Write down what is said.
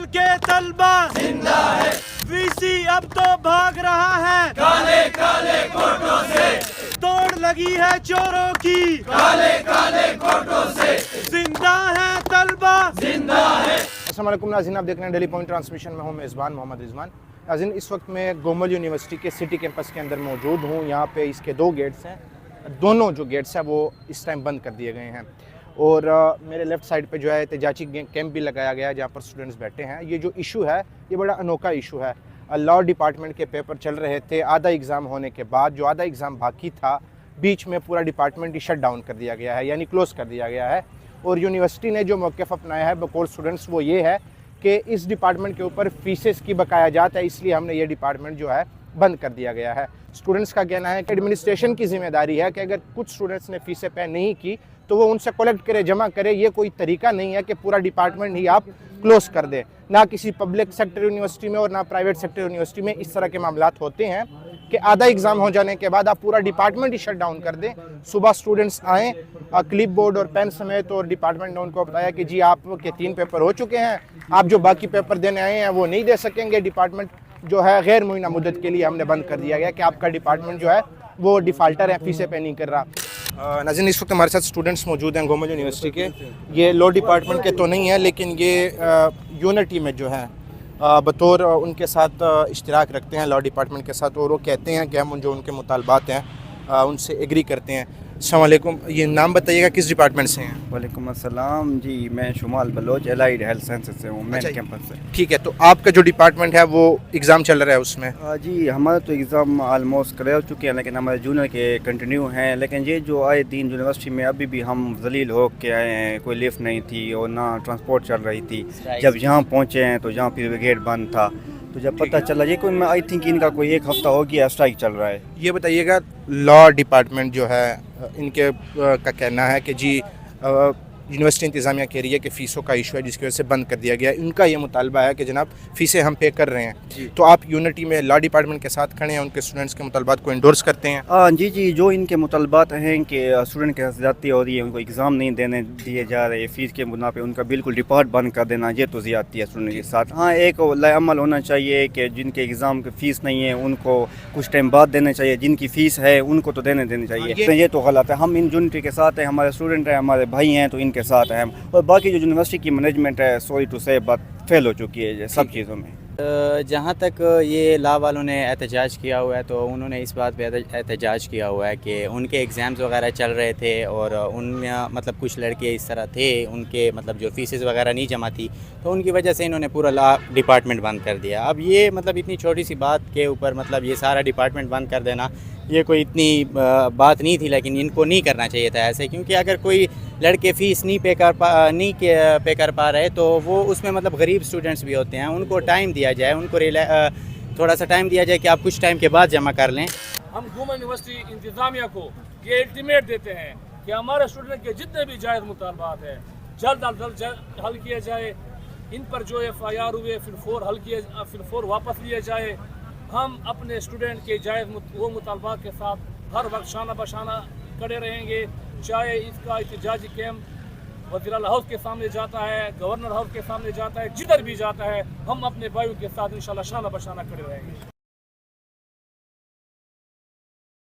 कल के तलबा जिंदा है, वीसी अब तो भाग रहा है काले काले कोटों से, तोड़ लगी है चोरों की काले काले कोटों से, जिंदा है तलबा जिंदा है। अस्सलाम वालेकुम नाज़रीन, आप देख रहे हैं डेली पॉइंट ट्रांसमिशन में हूँ मेज़बान मोहम्मद रिजवान। नाज़रीन, इस वक्त मैं गोमल यूनिवर्सिटी के सिटी कैंपस के अंदर मौजूद हूँ। यहाँ पे इसके दो गेट्स हैं, दोनों जो गेट्स हैं वो इस टाइम बंद कर दिए गए हैं और मेरे लेफ़्ट साइड पे जो है एहतजाजी कैंप भी लगाया गया है जहाँ पर स्टूडेंट्स बैठे हैं। ये जो इशू है ये बड़ा अनोखा इशू है। लॉ डिपार्टमेंट के पेपर चल रहे थे, आधा एग्ज़ाम होने के बाद जो आधा एग्ज़ाम बाकी था बीच में पूरा डिपार्टमेंट ही शट डाउन कर दिया गया है, यानी क्लोज़ कर दिया गया है। और यूनिवर्सिटी ने जो मौक़िफ़ अपनाया है बकौल स्टूडेंट्स वो ये है कि इस डिपार्टमेंट के ऊपर फ़ीसेस की बकाया जात है, इसलिए हमने ये डिपार्टमेंट जो है बंद कर दिया गया है। स्टूडेंट्स का कहना है कि एडमिनिस्ट्रेशन की ज़िम्मेदारी है कि अगर कुछ स्टूडेंट्स ने फ़ीसें पे नहीं की तो वो उनसे कलेक्ट करे, जमा करे। ये कोई तरीका नहीं है कि पूरा डिपार्टमेंट ही आप क्लोज़ कर दें। ना किसी पब्लिक सेक्टर यूनिवर्सिटी में और ना प्राइवेट सेक्टर यूनिवर्सिटी में इस तरह के मामलात होते हैं कि आधा एग्ज़ाम हो जाने के बाद आप पूरा डिपार्टमेंट ही शट डाउन कर दें। सुबह स्टूडेंट्स आएँ क्लिप बोर्ड और पेन समेत और डिपार्टमेंट ने उनको बताया कि जी आपके 3 पेपर हो चुके हैं, आप जो बाकी पेपर देने आए हैं वो नहीं दे सकेंगे। डिपार्टमेंट जो है गैर मुइना मुद्दत के लिए हमने बंद कर दिया गया कि आपका डिपार्टमेंट जो है वो डिफ़ाल्टर है, फ़ीसें पे नहीं कर रहा। नाज़रीन, इस वक्त हमारे साथ स्टूडेंट्स मौजूद हैं गोमल यूनिवर्सिटी के। ये लॉ डिपार्टमेंट के तो नहीं है लेकिन ये यूनिटी में जो है बतौर उनके साथ इश्तिराक रखते हैं लॉ डिपार्टमेंट के साथ, और वो कहते हैं कि हम जो उनके मुतालबात हैं उनसे एग्री करते हैं। अस्सलाम वालेकुम, ये नाम बताइएगा किस डिपार्टमेंट से हैं? वालेकुम अस्सलाम जी, मैं शुमाल बलोच एलाइड हेल्थ साइंसेज से हूँ, मेन कैंपस से। ठीक है, तो आपका जो डिपार्टमेंट है वो एग्ज़ाम चल रहा है उसमें? जी हमारे तो एग्ज़ाम आलमोस्ट क्लियर हो चुके हैं लेकिन हमारे जूनियर के कंटिन्यू हैं। लेकिन ये जो आए दिन यूनिवर्सिटी में अभी भी हम जलील हो के आए हैं, कोई लिफ्ट नहीं थी और ना ट्रांसपोर्ट चल रही थी। जब यहाँ पहुँचे हैं तो यहाँ फिर गेट बंद था, तो जब पता चला ये कोई आई थिंक इनका कोई 1 हफ़्ता हो गया स्ट्राइक चल रहा है। ये बताइएगा, लॉ डिपार्टमेंट जो है इनके का कहना है कि जी यूनिवर्सिटी इंतज़ामिया कह रही है कि फ़ीसों का इशू है जिसकी वजह से बंद कर दिया गया है। इनका ये मुतालबा है कि जनाब फ़ीसें हम पे कर रहे हैं, तो आप यूनिटी में लॉ डिपार्टमेंट के साथ खड़े हैं, उनके स्टूडेंट्स के मुतालबात को इंडोर्स करते हैं? जी, जो इनके मुतालबात हैं कि स्टूडेंट के साथ ज़्यादती हो रही है, उनको एग्ज़ाम नहीं देने दिए जा रहे, फ़ीस के बुना पे उनका बिल्कुल डिपार्ट बंद कर देना, ये तो ज़्यादती है स्टूडेंट के साथ। हाँ, एक अमल होना चाहिए कि जिनके एग्ज़ाम की फ़ीस नहीं है उनको कुछ टाइम बाद देना चाहिए, जिनकी फ़ीस है उनको तो देनी चाहिए। तो ये तो गलत है। हम इन यूनिटी के साथ हैं, हमारे स्टूडेंट हैं, हमारे भाई हैं, तो इनके साथ हैं हम। और बाकी जो यूनिवर्सिटी की मैनेजमेंट है, सॉरी टू से, बात फेल हो चुकी है सब चीज़ों में। जहाँ तक ये लॉ वालों ने एहतजाज किया हुआ है तो उन्होंने इस बात पे एहतजाज किया हुआ है कि उनके एग्ज़ाम्स वगैरह चल रहे थे और उनमें मतलब कुछ लड़के इस तरह थे, उनके मतलब जो फ़ीसेस वगैरह नहीं जमा थी, तो उनकी वजह से इन्होंने पूरा लॉ डिपार्टमेंट बंद कर दिया। अब ये मतलब इतनी छोटी सी बात के ऊपर मतलब ये सारा डिपार्टमेंट बंद कर देना, ये कोई इतनी बात नहीं थी, लेकिन इनको नहीं करना चाहिए था ऐसे, क्योंकि अगर कोई लड़के फ़ीस नहीं पे कर पा रहे तो वो उसमें मतलब गरीब स्टूडेंट्स भी होते हैं, उनको टाइम दिया जाए, उनको थोड़ा सा टाइम दिया जाए कि आप कुछ टाइम के बाद जमा कर लें। हम गोमल यूनिवर्सिटी इंतज़ामिया को ये अल्टीमेट देते हैं कि हमारे स्टूडेंट के जितने भी जायज़ मुतालबात हैं जल्द अज जल्द हल किए जाए। इन पर जो FIR हुए फिर 4 वापस लिए जाए। हम अपने स्टूडेंट के जायज़ वो मुतालबात के साथ हर वक्त शाना बशाना खड़े रहेंगे, चाहे इसका एहतजाजी कैंप वज़ीर आला हाउस के सामने जाता है, गवर्नर हाउस के सामने जाता है, जिधर भी जाता है, हम अपने भाइयों के साथ इंशाल्लाह शाना बशाना खड़े रहेंगे।